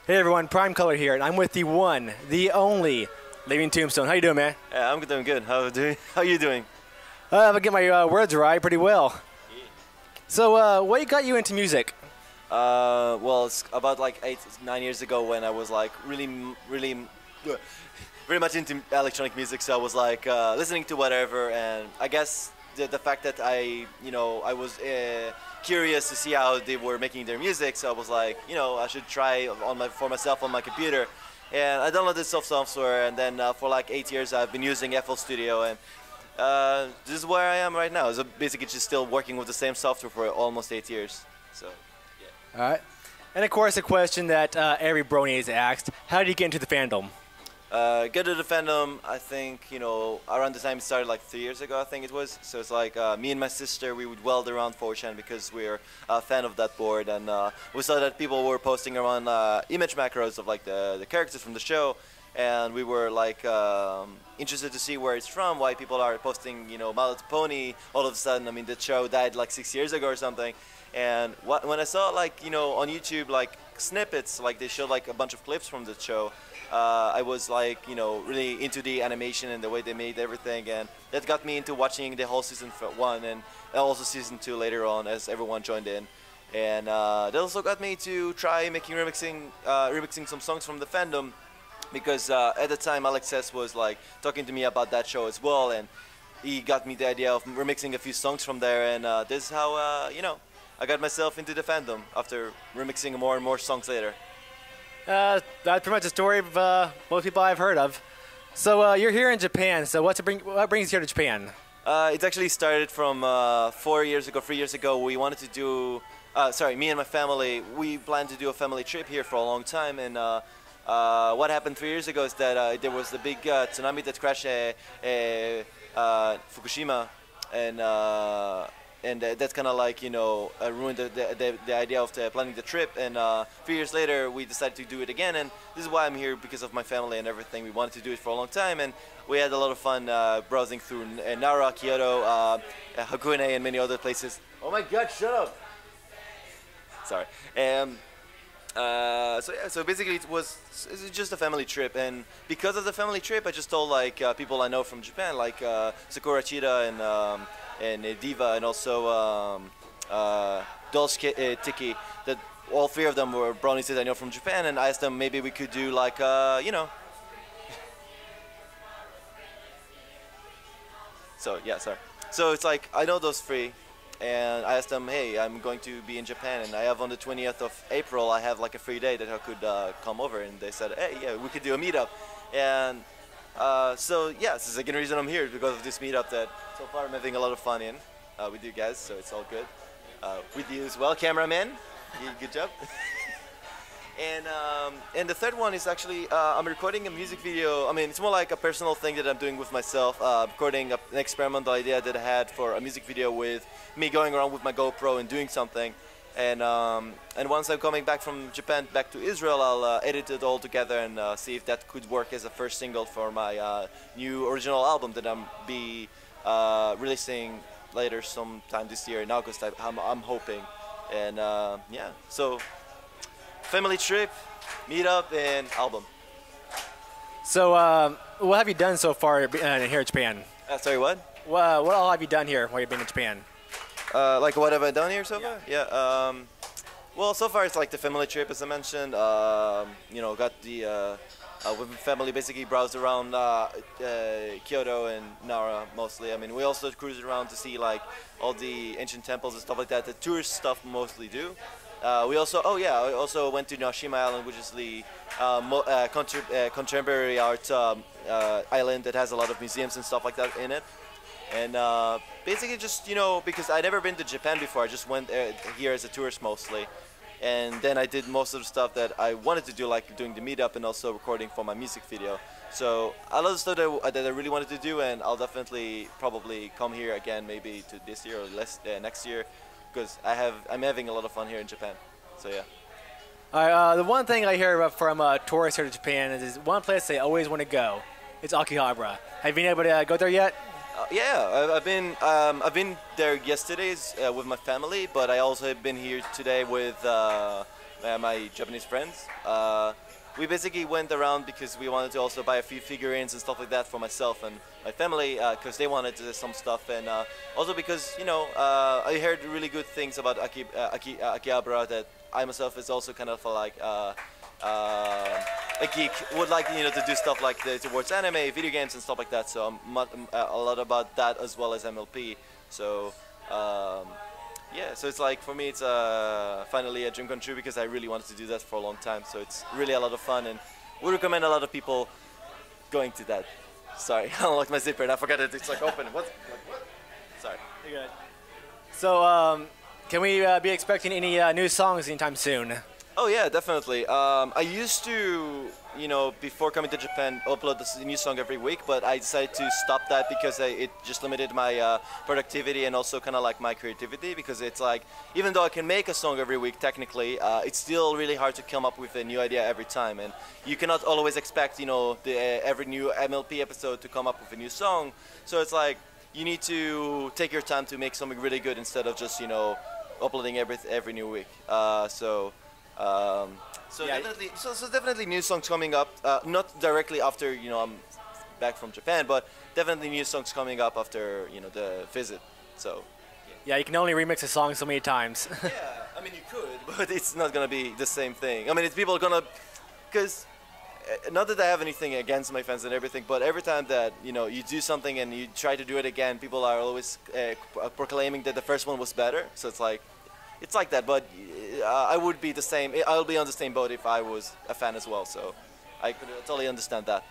Hey everyone, Prime Color here, and I'm with the one, the only, Living Tombstone. How you doing, man? Yeah, I'm doing good. How you doing? If I get my words right, pretty well. Yeah. So, what got you into music? Well, it's about like 9 years ago when I was like very much into electronic music. So I was like listening to whatever, and I guess the fact that I was curious to see how they were making their music. So I was like, I should try for myself on my computer, and I downloaded some software, and then for like 8 years I've been using FL Studio, and this is where I am right now. So basically, just still working with the same software for almost 8 years. So. All right. And of course, a question that every brony is asked: how did you get into the fandom? Get to the fandom, I think, around the time it started, like 3 years ago, I think it was. So it's like me and my sister, we would weld around 4chan because we're a fan of that board, and we saw that people were posting around image macros of like the characters from the show, and we were like interested to see where it's from, why people are posting, My Little Pony all of a sudden. I mean, the show died like 6 years ago or something. And when I saw like on YouTube like snippets, like they showed like a bunch of clips from the show, I was like really into the animation and the way they made everything, and that got me into watching the whole season 1 and also season 2 later on as everyone joined in. And that also got me to try remixing some songs from the fandom, because at the time Alex S was like talking to me about that show as well, and he got me the idea of remixing a few songs from there, and this is how I got myself into the fandom after remixing more and more songs later. That's pretty much a story of most people I've heard of. So you're here in Japan. So what brings you here to Japan? It actually started from 3 years ago. We wanted to do, me and my family, we planned to do a family trip here for a long time. And what happened 3 years ago is that there was the big tsunami that crashed Fukushima, and that's kind of like ruined the idea of planning the trip. And 3 years later we decided to do it again, and this is why I'm here, because of my family and everything. We wanted to do it for a long time, and we had a lot of fun browsing through Nara, Kyoto, Hakone, and many other places. Oh my god, shut up. Sorry. So basically it's just a family trip, and because of the family trip I just told like people I know from Japan, like Sakura Chida and Diva, and also Dolce Tiki, that all three of them were brownies that I know from Japan, and I asked them maybe we could do like So yeah, sorry. So it's like I know those three, and I asked them, hey, I'm going to be in Japan, and I have on the 20th of April, I have like a free day that I could come over, and they said, hey, yeah, we could do a meetup. And so yeah, this is the second reason I'm here, because of this meetup that so far I'm having a lot of fun in with you guys, so it's all good. With you as well, cameraman, good job. And the third one is actually I'm recording a music video. I mean, it's more like a personal thing that I'm doing with myself, recording an experimental idea that I had for a music video with me going around with my GoPro and doing something. And once I'm coming back from Japan back to Israel, I'll edit it all together and see if that could work as a first single for my new original album that I'm be releasing later sometime this year in August. I'm hoping. And yeah, so family trip, meetup, and album. So what have you done so far here in Japan? Sorry, what? What all have you done here while you've been in Japan? Like what have I done here so far? Yeah. Well, so far it's like the family trip, as I mentioned. Got the with my family, basically browsed around Kyoto and Nara mostly. I mean, we also cruised around to see like all the ancient temples and stuff like that. The tourist stuff mostly do. We also, I also went to Nashima Island, which is the contemporary art island that has a lot of museums and stuff like that in it. And basically just, because I'd never been to Japan before, I just went here as a tourist mostly. And then I did most of the stuff that I wanted to do, like doing the meetup and also recording for my music video. So a lot of stuff that I really wanted to do, and I'll definitely probably come here again maybe to this year or next year, because I'm having a lot of fun here in Japan. So yeah. All right, the one thing I hear from tourists here to Japan is one place they always want to go. It's Akihabara. Have you been able to go there yet? Yeah, I've been there yesterday with my family, but I also have been here today with my Japanese friends. We basically went around because we wanted to also buy a few figurines and stuff like that for myself and my family because they wanted some stuff, and also because I heard really good things about Akihabara, that I myself is also kind of like a geek, would like to do stuff like towards anime, video games and stuff like that. So I'm a lot about that as well as MLP. So yeah, so it's like for me it's finally a dream come true because I really wanted to do that for a long time. So it's really a lot of fun, and we recommend a lot of people going to that. Sorry, I unlocked my zipper and I forgot it. It's like open. What? Sorry. You're good. So can we be expecting any new songs anytime soon? Oh yeah, definitely. I used to, before coming to Japan, upload a new song every week, but I decided to stop that because it just limited my productivity and also kind of like my creativity, because it's like, even though I can make a song every week, technically, it's still really hard to come up with a new idea every time, and you cannot always expect, every new MLP episode to come up with a new song. So it's like, you need to take your time to make something really good instead of just, uploading every new week. Definitely new songs coming up. Not directly after I'm back from Japan, but definitely new songs coming up after the visit. So yeah, you can only remix a song so many times. yeah, I mean you could, but it's not gonna be the same thing. I mean, people are gonna, because not that I have anything against my fans and everything, but every time that you do something and you try to do it again, people are always proclaiming that the first one was better. So it's like that, but I would be the same. I'll be on the same boat if I was a fan as well. So I could totally understand that.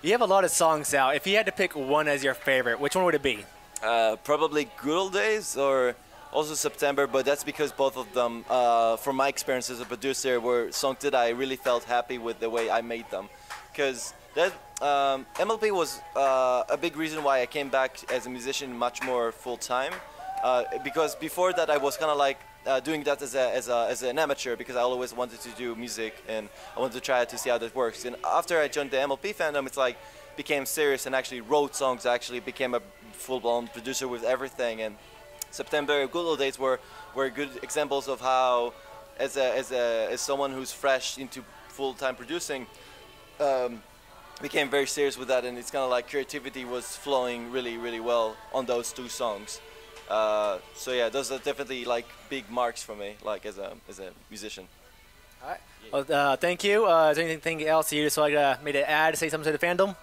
You have a lot of songs out. If you had to pick one as your favorite, which one would it be? Probably Good Old Days or also September, but that's because both of them, from my experience as a producer, were songs that I really felt happy with the way I made them. Because that MLP was a big reason why I came back as a musician much more full time. Because before that I was kind of like doing that as an amateur, because I always wanted to do music and I wanted to try to see how that works. And after I joined the MLP fandom, it's like became serious and actually wrote songs. I actually became a full-blown producer with everything. And September, Good Old Days were good examples of how, as someone who's fresh into full-time producing, became very serious with that. And it's kind of like creativity was flowing really, really well on those two songs. So yeah, those are definitely like big marks for me, like as a musician. All right. Well, thank you. Is there anything else you just like me to add, say something to the fandom?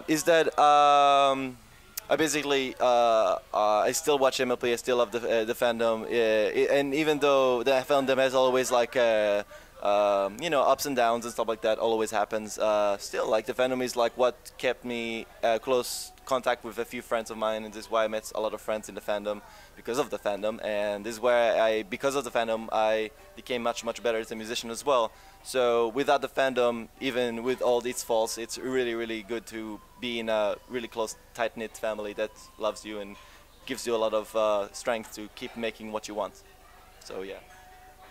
Is that I basically I still watch MLP. I still love the fandom, and even though the fandom has always like ups and downs and stuff like that always happens, still like the fandom is like what kept me close contact with a few friends of mine, and this is why I met a lot of friends in the fandom because of the fandom, and this is where because of the fandom I became much better as a musician as well. So without the fandom, even with all its faults, it's really, really good to be in a really close, tight-knit family that loves you and gives you a lot of strength to keep making what you want. So yeah.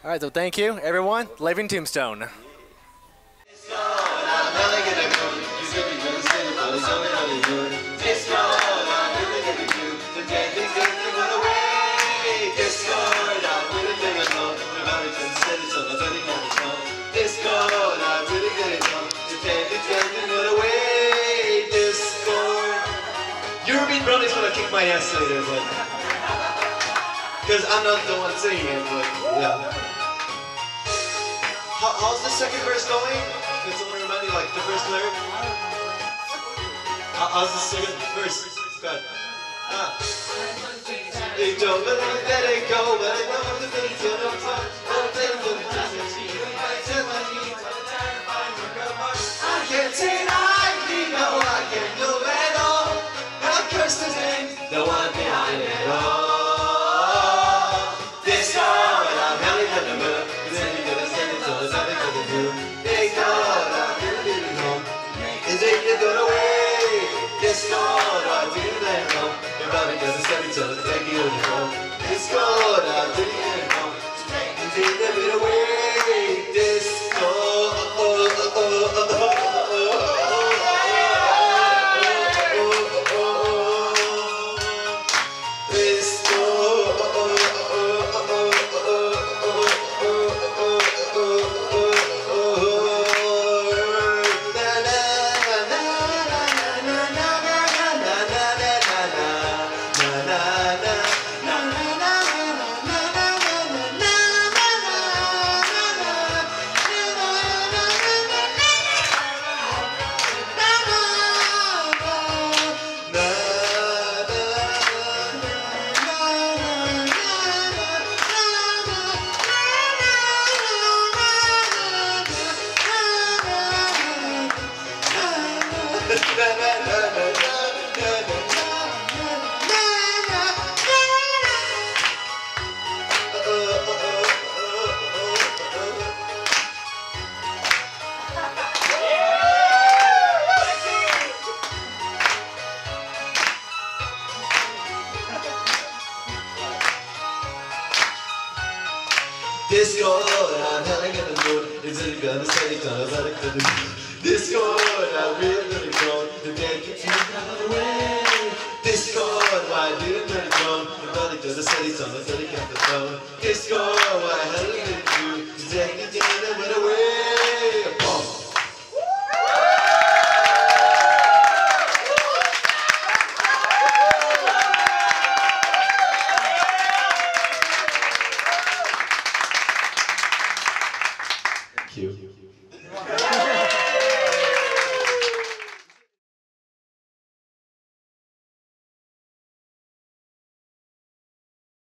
All right, so thank you, everyone. Living Tombstone. European Brownie's gonna kick my ass later, but because I'm not the one singing it, but yeah. How's the second verse going? Can someone remind me, like, the first lyric? How's the second verse? Good. You don't believe that it go, but I know the things you don't touch. I can't say I know I can't do it all. I curse his name, the one behind it all. This time I'm held in the moon. It's gone, I didn't let go. Your body doesn't set each other, take you to go. It's gone, I didn't let go. And take it away. This Discord, I'm howling at the moon. Is it gonna say it's gonna let it go? Discord, I'm really gonna go. The band keeps moving away. Discord, why didn't let it go? Your body just said it's on the 30 count the phone. Discord, why hell did it do? To take it down and went away. Boom. Thank you.